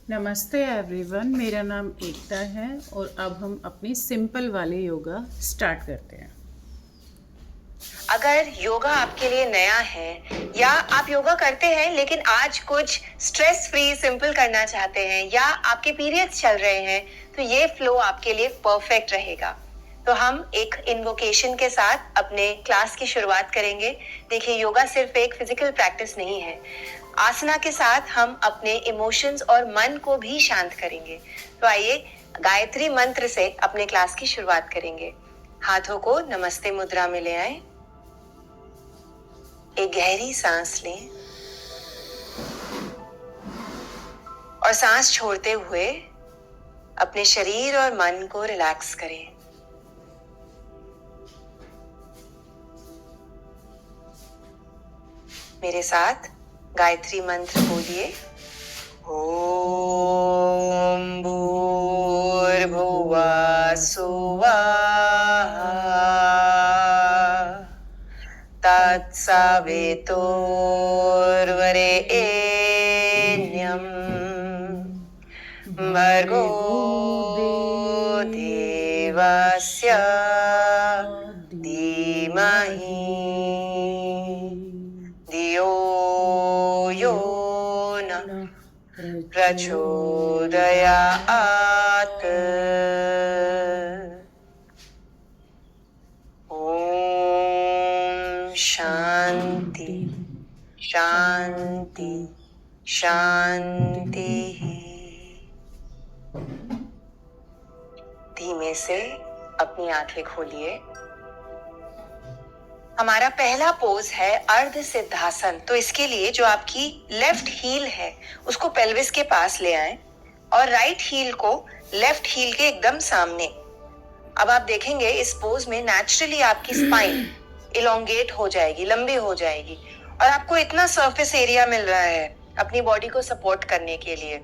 नमस्ते एवरीवन, मेरा नाम एकता है और अब हम अपनी सिंपल वाली योगा स्टार्ट करते हैं। अगर योगा आपके लिए नया है या आप योगा करते हैं लेकिन आज कुछ स्ट्रेस फ्री सिंपल करना चाहते हैं या आपके पीरियड्स चल रहे हैं तो ये फ्लो आपके लिए परफेक्ट रहेगा। तो हम एक इन्वोकेशन के साथ अपने क्लास की शुरुआत करेंगे। देखिए, योगा सिर्फ एक फिजिकल प्रैक्टिस नहीं है। आसना के साथ हम अपने इमोशंस और मन को भी शांत करेंगे। तो आइए गायत्री मंत्र से अपने क्लास की शुरुआत करेंगे। हाथों को नमस्ते मुद्रा में ले आए। एक गहरी सांस लें और सांस छोड़ते हुए अपने शरीर और मन को रिलैक्स करें। मेरे साथ गायत्री मंत्र बोलिए। ओम भूर्भुवः सुवः तत्सवितुर्वरेण्यं भर्गो देवस्य धीमहि धियो यो नः प्रचोदयात्। शांति शांति शांति। धीमे से अपनी आंखें खोलिए। हमारा पहला पोज है अर्ध सिद्धासन। तो इसके लिए जो आपकी लेफ्ट हील है उसको पेल्विस के पास ले आएं और राइट हील को लेफ्ट हील के एकदम सामने। अब आप देखेंगे इस पोज में नेचुरली आपकी स्पाइन इलोंगेट हो जाएगी, लंबी हो जाएगी और आपको इतना सरफेस एरिया मिल रहा है अपनी बॉडी को सपोर्ट करने के लिए।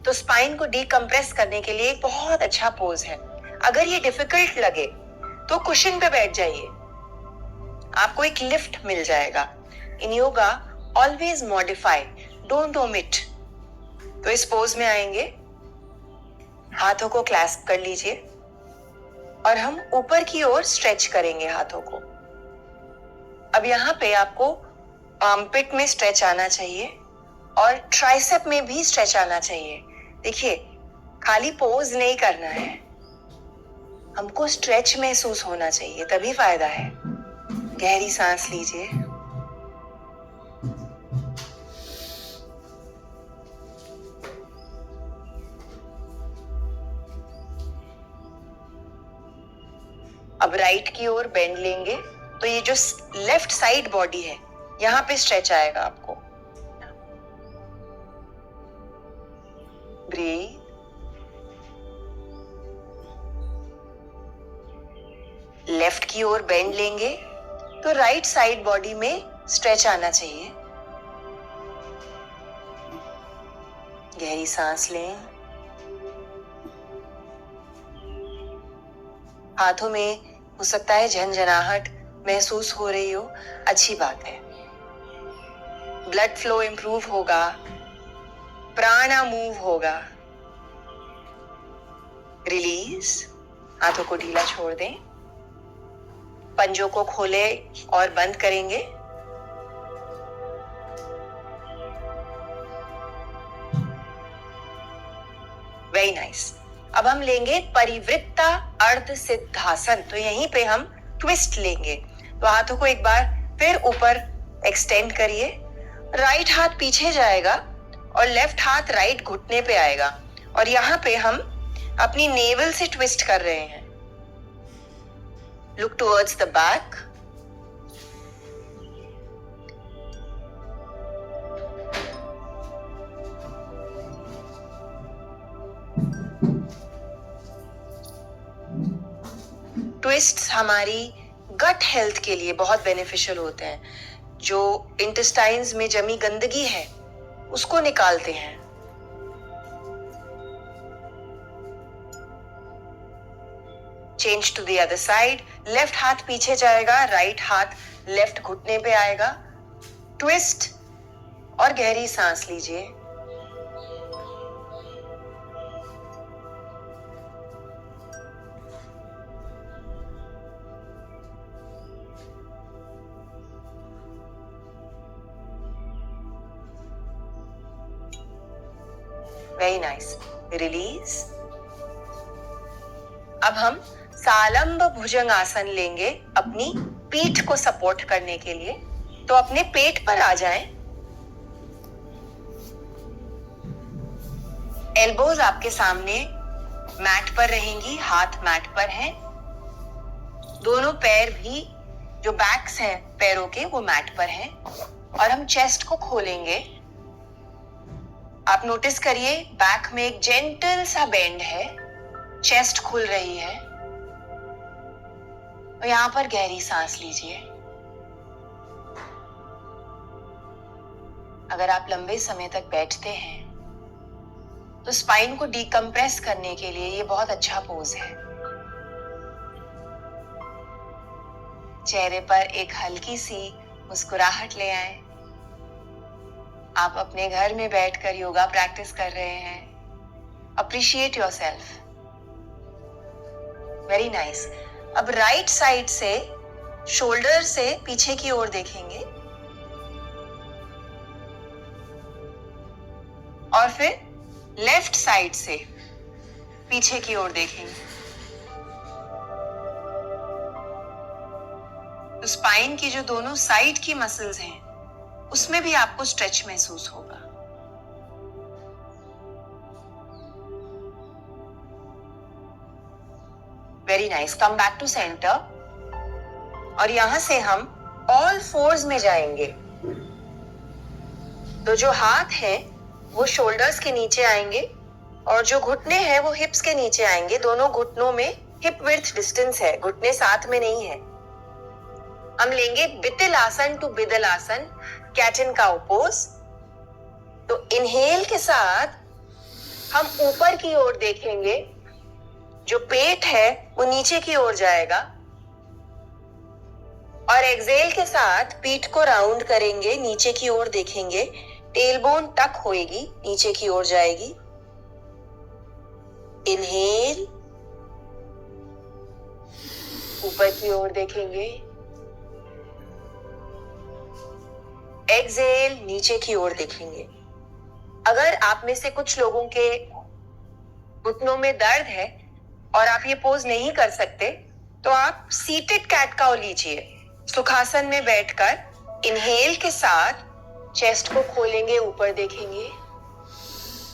तो स्पाइन को डीकंप्रेस करने के लिए एक बहुत अच्छा पोज है। अगर ये डिफिकल्ट लगे तो कुशन पे बैठ जाइए, आपको एक लिफ्ट मिल जाएगा। In yoga always modify, don't omit. तो इस पोज में आएंगे, हाथों को क्लैस्प कर लीजिए और हम ऊपर की ओर स्ट्रेच करेंगे हाथों को। अब यहाँ पे आपको आर्मपिट में स्ट्रेच आना चाहिए और ट्राइसेप में भी स्ट्रेच आना चाहिए। देखिए, खाली पोज नहीं करना है, हमको स्ट्रेच महसूस होना चाहिए, तभी फायदा है। गहरी सांस लीजिए। अब राइट की ओर बेंड लेंगे तो ये जो लेफ्ट साइड बॉडी है यहां पे स्ट्रेच आएगा आपको। ब्रीथ। लेफ्ट की ओर बेंड लेंगे तो राइट साइड बॉडी में स्ट्रेच आना चाहिए। गहरी सांस लें। हाथों में हो सकता है झंझनाहट महसूस हो रही हो, अच्छी बात है। ब्लड फ्लो इंप्रूव होगा, प्राणा मूव होगा। रिलीज। हाथों को ढीला छोड़ दें, पंजों को खोले और बंद करेंगे। Very nice. अब हम लेंगे परिवृत्ता अर्ध सिद्धासन। तो यहीं पे हम ट्विस्ट लेंगे। तो हाथों को एक बार फिर ऊपर एक्सटेंड करिए। राइट हाथ पीछे जाएगा और लेफ्ट हाथ राइट घुटने पे आएगा और यहाँ पे हम अपनी नेवल से ट्विस्ट कर रहे हैं। Look towards the back. Twists हमारी गट हेल्थ के लिए बहुत बेनिफिशियल होते हैं। जो इंटेस्टाइन्स में जमी गंदगी है उसको निकालते हैं। Change to the other side. Left हाथ पीछे जाएगा, राइट हाथ लेफ्ट घुटने पे आएगा। ट्विस्ट और गहरी सांस लीजिए। Very nice, release. अब हम सालंब भुजंगासन लेंगे अपनी पीठ को सपोर्ट करने के लिए। तो अपने पेट पर आ जाएं। एल्बोज आपके सामने मैट पर रहेंगी, हाथ मैट पर हैं। दोनों पैर भी जो बैक्स हैं पैरों के वो मैट पर हैं। और हम चेस्ट को खोलेंगे। आप नोटिस करिए बैक में एक जेंटल सा बेंड है, चेस्ट खुल रही है। और यहां पर गहरी सांस लीजिए। अगर आप लंबे समय तक बैठते हैं तो स्पाइन को डीकंप्रेस करने के लिए ये बहुत अच्छा पोज है। चेहरे पर एक हल्की सी मुस्कुराहट ले आए। आप अपने घर में बैठकर योगा प्रैक्टिस कर रहे हैं। Appreciate yourself. Very nice. अब राइट साइड से शोल्डर से पीछे की ओर देखेंगे और फिर लेफ्ट साइड से पीछे की ओर देखेंगे। तो स्पाइन की जो दोनों साइड की मसल्स हैं उसमें भी आपको स्ट्रेच महसूस होगा। Very nice. Come back to centre और यहां से हम ऑल फोर्स में जाएंगे। तो जो हाथ है वो शोल्डर्स के नीचे आएंगे और जो घुटने हैं वो हिप्स के नीचे आएंगे। दोनों घुटनों में हिप विड्थ डिस्टेंस है, घुटने साथ में नहीं है। हम लेंगे बितिल आसन टू बिदल आसन, कैट एंड काउ पोज। तो इनहेल के साथ हम ऊपर की ओर देखेंगे, जो पेट है वो नीचे की ओर जाएगा। और एक्सहेल के साथ पीठ को राउंड करेंगे, नीचे की ओर देखेंगे। टेलबोन टक होएगी, नीचे की ओर जाएगी। इनहेल, ऊपर की ओर देखेंगे। एक्सहेल, नीचे की ओर देखेंगे। अगर आप में से कुछ लोगों के घुटनों में दर्द है और आप ये पोज नहीं कर सकते तो आप सीटेड कैट काउ लीजिए। सुखासन में बैठकर इनहेल के साथ चेस्ट को खोलेंगे, ऊपर देखेंगे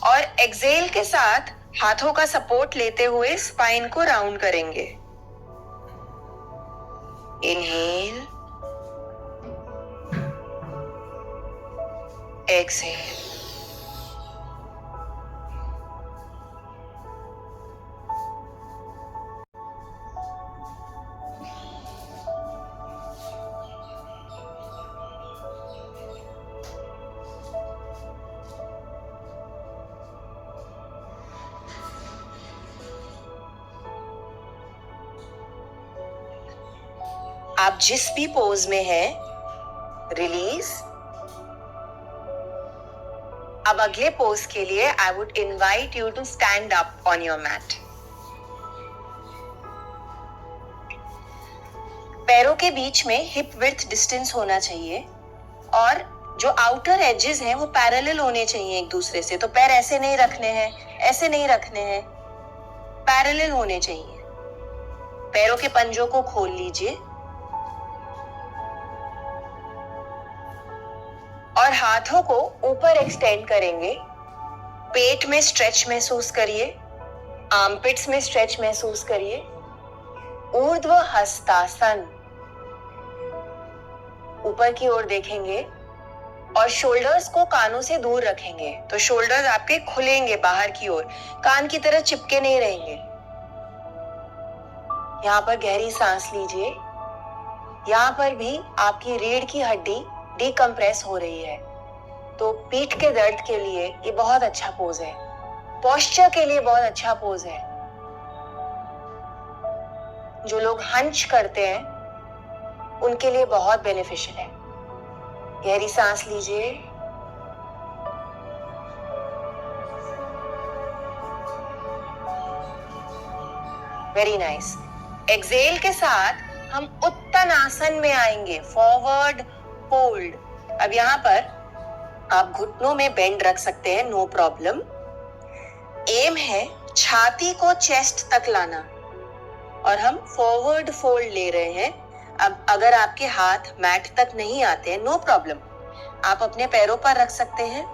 और एक्सहेल के साथ हाथों का सपोर्ट लेते हुए स्पाइन को राउंड करेंगे। Inhale, exhale. आप जिस भी पोज में हैं, रिलीज। अब अगले पोज के लिए I would invite you to stand up on your mat. पैरों के बीच में हिप विड्थ डिस्टेंस होना चाहिए और जो आउटर एजेस हैं वो पैरेलल होने चाहिए एक दूसरे से। तो पैर ऐसे नहीं रखने हैं, ऐसे नहीं रखने हैं, पैरेलल होने चाहिए। पैरों के पंजों को खोल लीजिए और हाथों को ऊपर एक्सटेंड करेंगे। पेट में स्ट्रेच महसूस करिए, आर्मपिट्स में स्ट्रेच महसूस करिए। ऊर्ध्व हस्तासन, ऊपर की ओर देखेंगे और शोल्डर्स को कानों से दूर रखेंगे। तो शोल्डर्स आपके खुलेंगे बाहर की ओर, कान की तरह चिपके नहीं रहेंगे। यहाँ पर गहरी सांस लीजिए। यहाँ पर भी आपकी रीढ़ की हड्डी डीकंप्रेस हो रही है। तो पीठ के दर्द के लिए ये बहुत अच्छा पोज है, पोस्चर के लिए बहुत अच्छा पोज है। जो लोग हंच करते हैं उनके लिए बहुत बेनिफिशियल है। गहरी सांस लीजिए। Very nice. एक्सहेल के साथ हम उत्तनासन में आएंगे, फॉरवर्ड फोल्ड। अब यहाँ पर आप घुटनों में बेंड रख सकते हैं, नो प्रॉब्लम। एम है छाती को चेस्ट तक लाना और हम फॉरवर्ड फोल्ड ले रहे हैं। अब अगर आपके हाथ मैट तक नहीं आते हैं, नो प्रॉब्लम, आप अपने पैरों पर रख सकते हैं।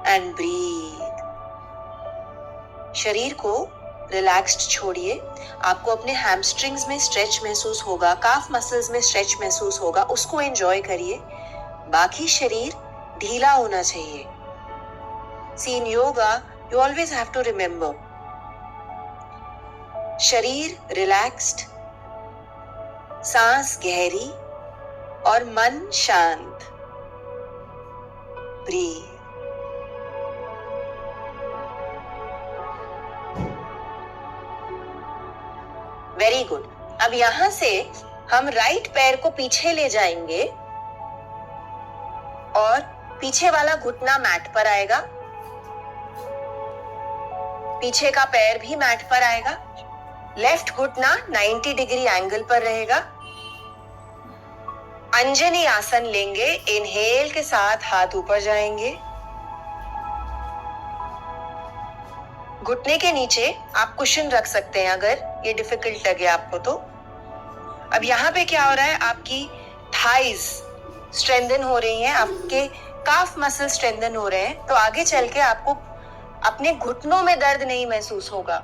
And breathe. शरीर को रिलैक्स्ड छोड़िए। आपको अपने हैमस्ट्रिंग्स में स्ट्रेच महसूस होगा, काफ मसल्स में स्ट्रेच महसूस होगा, उसको एंजॉय करिए। बाकी शरीर ढीला होना चाहिए। See, in yoga, you always have to remember, शरीर रिलैक्स्ड, सांस गहरी और मन शांत। ब्रीथ। Very good. अब यहां से हम राइट पैर को पीछे ले जाएंगे और पीछे वाला घुटना मैट पर आएगा, पीछे का पैर भी मैट पर आएगा। लेफ्ट घुटना 90 डिग्री एंगल पर रहेगा। अंजनी आसन लेंगे। इनहेल के साथ हाथ ऊपर जाएंगे। घुटने के नीचे आप कुशन रख सकते हैं अगर ये डिफिकल्ट लगे आपको तो। अब यहाँ पे क्या हो रहा है, आपकी थाइज स्ट्रेंथन हो रही हैं, आपके काफ मसल स्ट्रेंथन हो रहे हैं, तो आगे चल के आपको अपने घुटनों में दर्द नहीं महसूस होगा।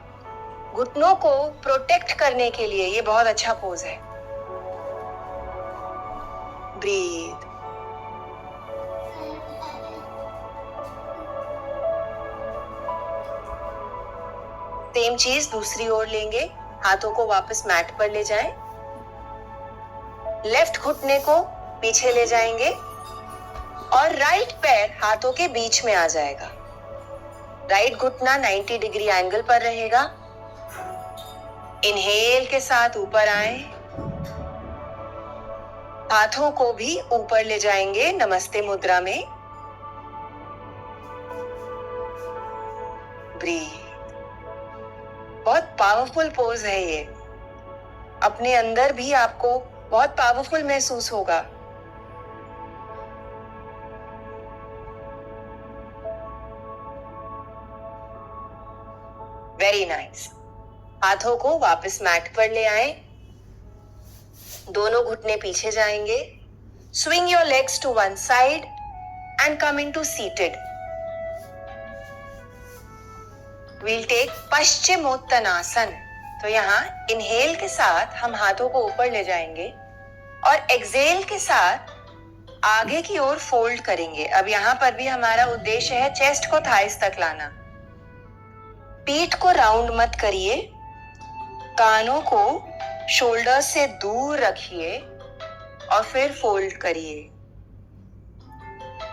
घुटनों को प्रोटेक्ट करने के लिए ये बहुत अच्छा पोज है। ब्रीथ। सेम चीज दूसरी ओर लेंगे। हाथों को वापस मैट पर ले जाएं। लेफ्ट घुटने को पीछे ले जाएंगे और राइट पैर हाथों के बीच में आ जाएगा। राइट घुटना 90 डिग्री एंगल पर रहेगा। इनहेल के साथ ऊपर आए, हाथों को भी ऊपर ले जाएंगे नमस्ते मुद्रा में। ब्रीथ। बहुत पावरफुल पोज है ये। अपने अंदर भी आपको बहुत पावरफुल महसूस होगा। Very nice. हाथों को वापस मैट पर ले आए। दोनों घुटने पीछे जाएंगे। Swing your legs to one side and come into seated. We'll take paschimottanasana. तो यहाँ इनहेल के साथ हम हाथों को ऊपर ले जाएंगे और एक्सहेल के साथ आगे की ओर फोल्ड करेंगे। अब यहाँ पर भी हमारा उद्देश्य है चेस्ट को थाइस तक लाना। पीठ को राउंड मत करिए, कानों को शोल्डर से दूर रखिए और फिर फोल्ड करिए।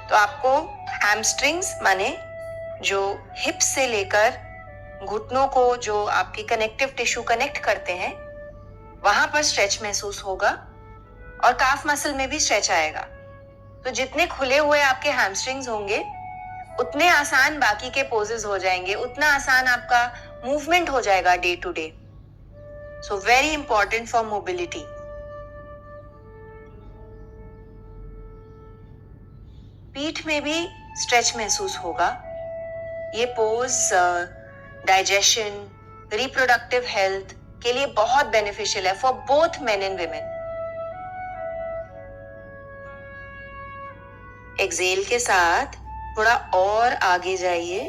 तो आपको हैमस्ट्रिंग्स माने जो हिप से लेकर घुटनों को जो आपकी कनेक्टिव टिश्यू कनेक्ट करते हैं वहां पर स्ट्रेच महसूस होगा और काफ मसल में भी स्ट्रेच आएगा। तो जितने खुले हुए आपके हैमस्ट्रिंग्स होंगे उतने आसान बाकी के पोजेस हो जाएंगे, उतना आसान आपका मूवमेंट हो जाएगा day to day. So very important for mobility. पीठ में भी स्ट्रेच महसूस होगा। ये पोज डाइजेशन, रिप्रोडक्टिव हेल्थ के लिए बहुत बेनिफिशियल है for both men and women. Exhale के साथ थोड़ा और आगे जाइए।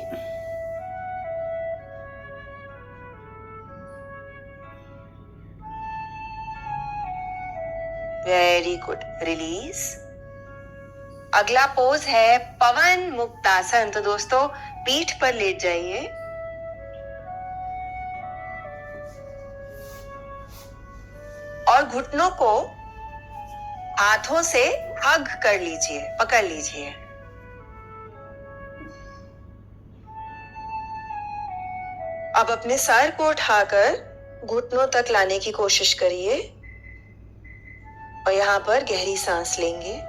Very good. रिलीज। अगला पोज है पवन मुक्तासन। तो दोस्तों पीठ पर लेट जाइए और घुटनों को हाथों से हग कर लीजिए, पकड़ लीजिए। अब अपने सर को उठाकर घुटनों तक लाने की कोशिश करिए और यहां पर गहरी सांस लेंगे।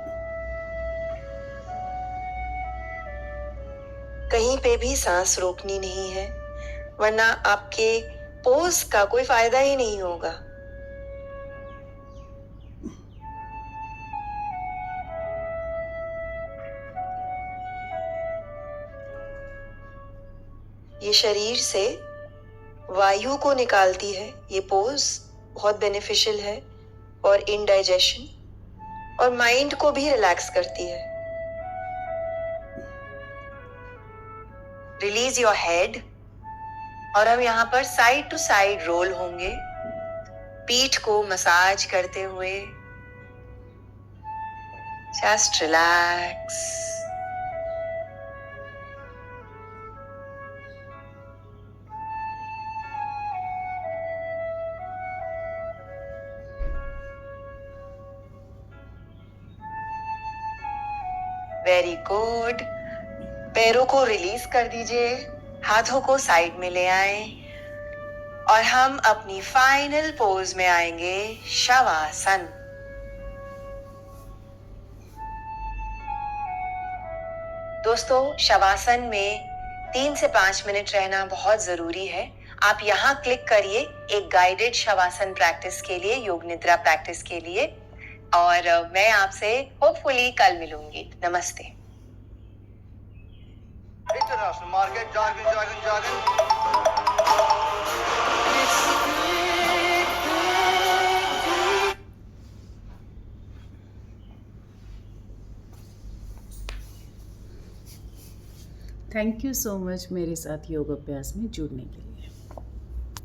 कहीं पे भी सांस रोकनी नहीं है, वरना आपके पोज का कोई फायदा ही नहीं होगा। ये शरीर से वायु को निकालती है। ये पोज बहुत बेनिफिशियल है और इंडाइजेशन और माइंड को भी रिलैक्स करती है। रिलीज योर हेड और हम यहाँ पर साइड टू साइड रोल होंगे, पीठ को मसाज करते हुए। Just relax. Very good. पैरों को रिलीज कर दीजिए, हाथों को साइड में ले आए और हम अपनी फाइनल पोज में आएंगे, शवासन। दोस्तों, शवासन में 3 से 5 मिनट रहना बहुत जरूरी है। आप यहाँ क्लिक करिए एक गाइडेड शवासन प्रैक्टिस के लिए, योग निद्रा प्रैक्टिस के लिए, और मैं आपसे होपफुली कल मिलूंगी। नमस्ते। International market, jargon. Thank you so much मेरे साथ योग अभ्यास में जुड़ने के लिए।